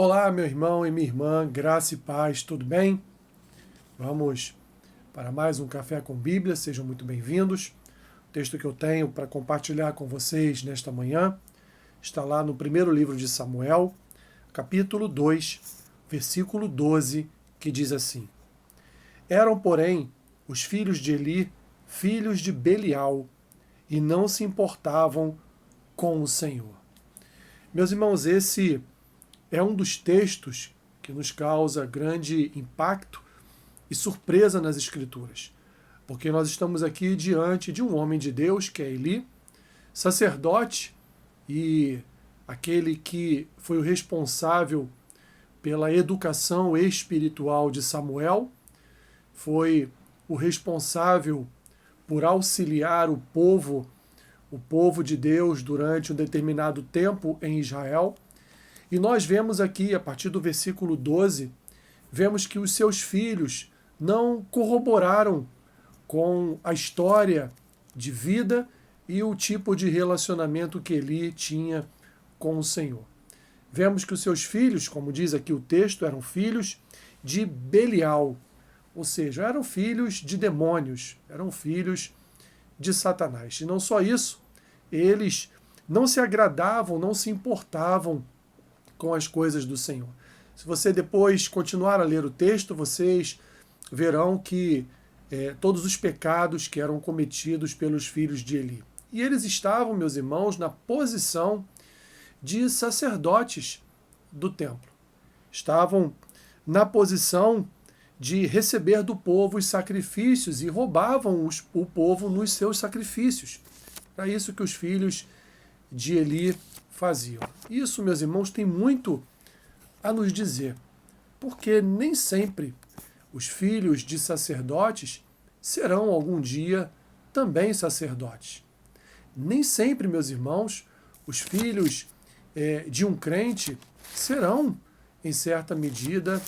Olá, meu irmão e minha irmã, graça e paz, tudo bem? Vamos para mais um Café com Bíblia, sejam muito bem-vindos. O texto que eu tenho para compartilhar com vocês nesta manhã está lá no primeiro livro de Samuel, capítulo 2, versículo 12, que diz assim: Eram, porém, os filhos de Eli filhos de Belial, e não se importavam com o Senhor. Meus irmãos, esse é um dos textos que nos causa grande impacto e surpresa nas Escrituras, porque nós estamos aqui diante de um homem de Deus, que é Eli, sacerdote e aquele que foi o responsável pela educação espiritual de Samuel, foi o responsável por auxiliar o povo de Deus durante um determinado tempo em Israel. E nós vemos aqui, a partir do versículo 12, vemos que os seus filhos não corroboraram com a história de vida e o tipo de relacionamento que Eli tinha com o Senhor. Vemos que os seus filhos, como diz aqui o texto, eram filhos de Belial, ou seja, eram filhos de demônios, eram filhos de Satanás. E não só isso, eles não se agradavam, não se importavam com as coisas do Senhor. Se você depois continuar a ler o texto, vocês verão que todos os pecados que eram cometidos pelos filhos de Eli. E eles estavam, meus irmãos, na posição de sacerdotes do templo. Estavam na posição de receber do povo os sacrifícios e roubavam o povo nos seus sacrifícios. Era isso que os filhos de Eli faziam. Isso, meus irmãos, tem muito a nos dizer, porque nem sempre os filhos de sacerdotes serão algum dia também sacerdotes. Nem sempre, meus irmãos, os filhos de um crente serão, em certa medida,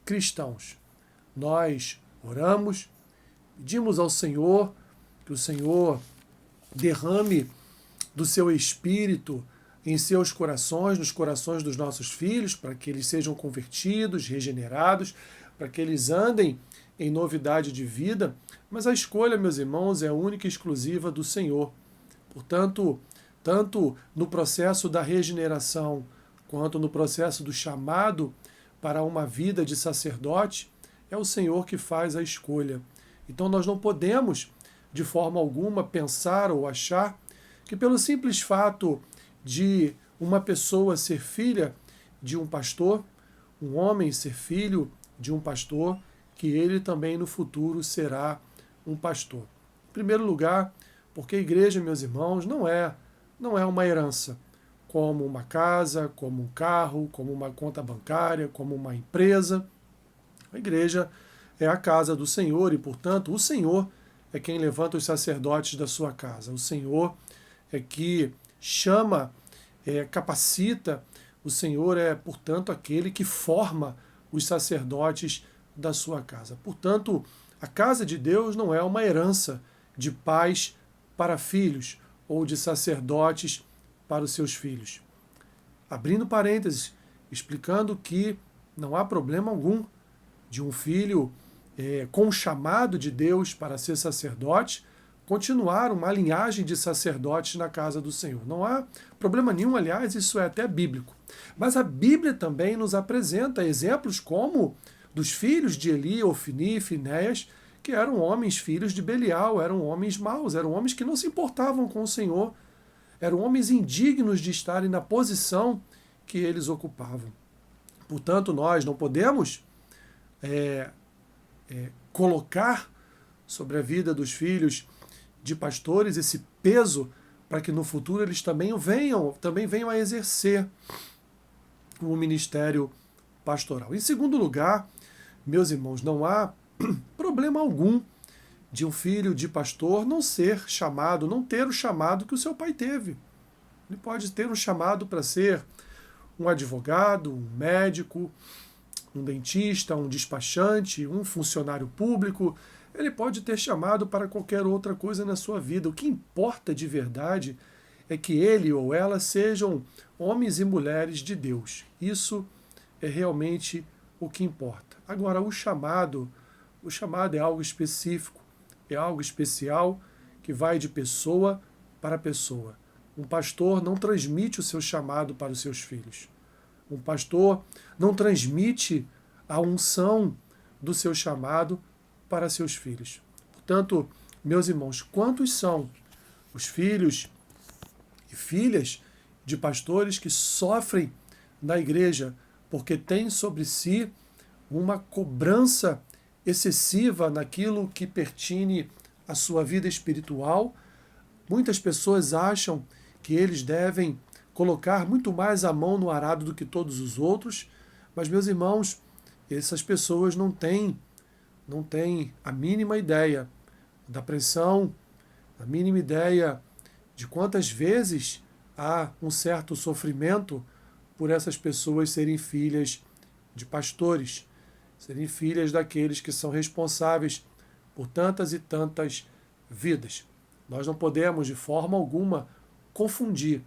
cristãos. Nós oramos, pedimos ao Senhor que o Senhor derrame do seu espírito em seus corações, nos corações dos nossos filhos, para que eles sejam convertidos, regenerados, para que eles andem em novidade de vida, mas a escolha, meus irmãos, é única e exclusiva do Senhor. Portanto, tanto no processo da regeneração, quanto no processo do chamado para uma vida de sacerdote, é o Senhor que faz a escolha. Então nós não podemos, de forma alguma, pensar ou achar que pelo simples fato de uma pessoa ser filha de um pastor, um homem ser filho de um pastor, que ele também no futuro será um pastor. Em primeiro lugar, porque a igreja, meus irmãos, não é uma herança, como uma casa, como um carro, como uma conta bancária, como uma empresa. A igreja é a casa do Senhor e, portanto, o Senhor é quem levanta os sacerdotes da sua casa. O Senhor é que chama, capacita, o Senhor é, portanto, aquele que forma os sacerdotes da sua casa. Portanto, a casa de Deus não é uma herança de pais para filhos ou de sacerdotes para os seus filhos. Abrindo parênteses, explicando que não há problema algum de um filho com o chamado de Deus para ser sacerdote, continuar uma linhagem de sacerdotes na casa do Senhor. Não há problema nenhum, aliás, isso é até bíblico. Mas a Bíblia também nos apresenta exemplos como dos filhos de Eli, Ofni e Finéias, que eram homens filhos de Belial, eram homens maus, eram homens que não se importavam com o Senhor, eram homens indignos de estarem na posição que eles ocupavam. Portanto, nós não podemos colocar sobre a vida dos filhos de pastores esse peso para que no futuro eles também venham a exercer o ministério pastoral. Em segundo lugar, meus irmãos, não há problema algum de um filho de pastor não ser chamado, não ter o chamado que o seu pai teve. Ele pode ter um chamado para ser um advogado, um médico, um dentista, um despachante, um funcionário público. Ele pode ter chamado para qualquer outra coisa na sua vida. O que importa de verdade é que ele ou ela sejam homens e mulheres de Deus. Isso é realmente o que importa. Agora, o chamado é algo específico, é algo especial que vai de pessoa para pessoa. Um pastor não transmite o seu chamado para os seus filhos. Um pastor não transmite a unção do seu chamado para seus filhos. Portanto, meus irmãos, quantos são os filhos e filhas de pastores que sofrem na igreja porque têm sobre si uma cobrança excessiva naquilo que pertine à sua vida espiritual? Muitas pessoas acham que eles devem colocar muito mais a mão no arado do que todos os outros, mas, meus irmãos, essas pessoas não têm a mínima ideia da pressão, a mínima ideia de quantas vezes há um certo sofrimento por essas pessoas serem filhas de pastores, serem filhas daqueles que são responsáveis por tantas e tantas vidas. Nós não podemos, de forma alguma, confundir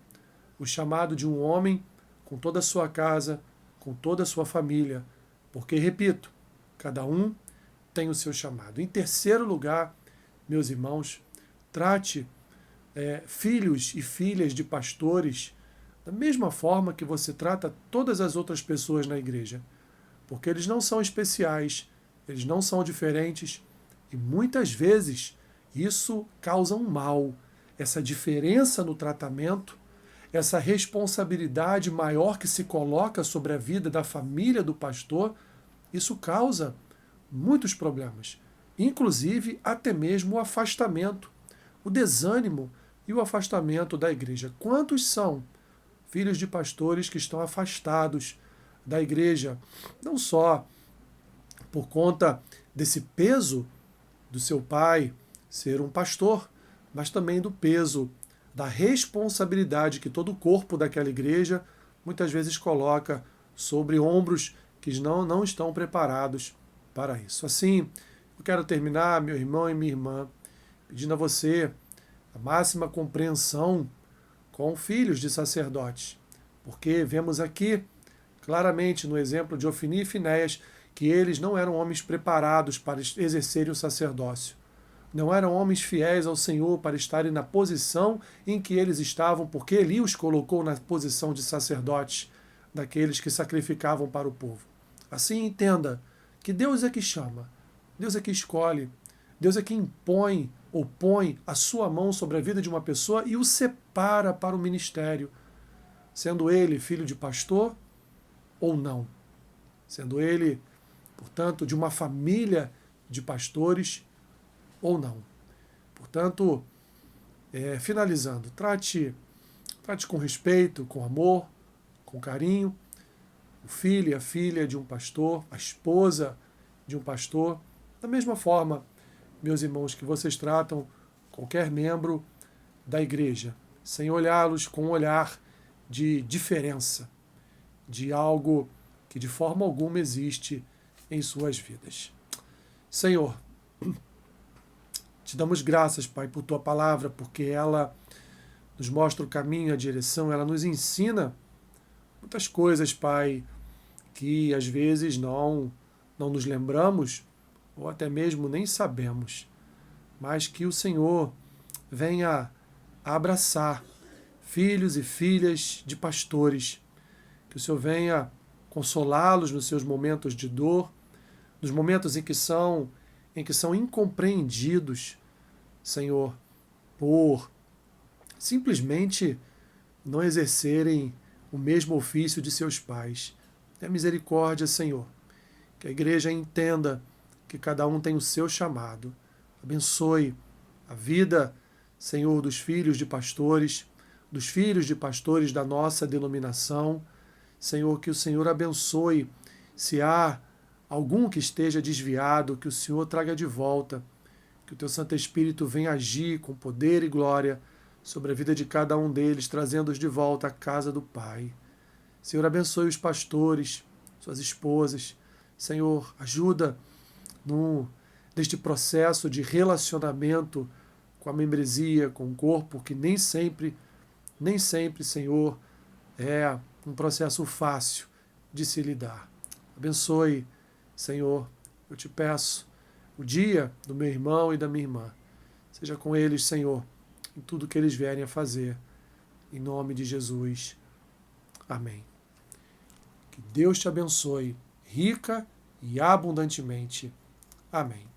o chamado de um homem com toda a sua casa, com toda a sua família, porque, repito, cada um tem o seu chamado. Em terceiro lugar, meus irmãos, trate filhos e filhas de pastores da mesma forma que você trata todas as outras pessoas na igreja, porque eles não são especiais, eles não são diferentes e muitas vezes isso causa um mal. Essa diferença no tratamento, essa responsabilidade maior que se coloca sobre a vida da família do pastor, isso causa muitos problemas, inclusive até mesmo o afastamento, o desânimo e o afastamento da igreja. Quantos são filhos de pastores que estão afastados da igreja, não só por conta desse peso do seu pai ser um pastor, mas também do peso da responsabilidade que todo o corpo daquela igreja muitas vezes coloca sobre ombros que não estão preparados para isso. Assim, eu quero terminar, meu irmão e minha irmã, pedindo a você a máxima compreensão com filhos de sacerdotes, porque vemos aqui claramente no exemplo de Ofni e Finéias que eles não eram homens preparados para exercerem o sacerdócio. Não eram homens fiéis ao Senhor para estarem na posição em que eles estavam, porque Eli os colocou na posição de sacerdotes, daqueles que sacrificavam para o povo. Assim, entenda que Deus é que chama, Deus é que escolhe, Deus é que impõe ou põe a sua mão sobre a vida de uma pessoa e o separa para o ministério, sendo ele filho de pastor ou não, sendo ele, portanto, de uma família de pastores ou não. Portanto, finalizando, trate com respeito, com amor, com carinho, o filho e a filha de um pastor, a esposa de um pastor, da mesma forma, meus irmãos, que vocês tratam qualquer membro da igreja, sem olhá-los com um olhar de diferença, de algo que de forma alguma existe em suas vidas. Senhor, te damos graças, Pai, por tua palavra, porque ela nos mostra o caminho, a direção, ela nos ensina muitas coisas, Pai, que às vezes não nos lembramos ou até mesmo nem sabemos, mas que o Senhor venha a abraçar filhos e filhas de pastores, que o Senhor venha consolá-los nos seus momentos de dor, nos momentos em que são incompreendidos, Senhor, por simplesmente não exercerem o mesmo ofício de seus pais. Tenha misericórdia, Senhor, que a igreja entenda que cada um tem o seu chamado. Abençoe a vida, Senhor, dos filhos de pastores da nossa denominação. Senhor, que o Senhor abençoe. Se há algum que esteja desviado, que o Senhor traga de volta, que o teu Santo Espírito venha agir com poder e glória sobre a vida de cada um deles, trazendo-os de volta à casa do Pai. Senhor, abençoe os pastores, suas esposas. Senhor, ajuda neste processo de relacionamento com a membresia, com o corpo, que nem sempre, Senhor, é um processo fácil, de se lidar. Abençoe, Senhor, eu te peço, o dia do meu irmão e da minha irmã. Seja com eles, Senhor, em tudo que eles vierem a fazer. Em nome de Jesus. Amém. Que Deus te abençoe rica e abundantemente. Amém.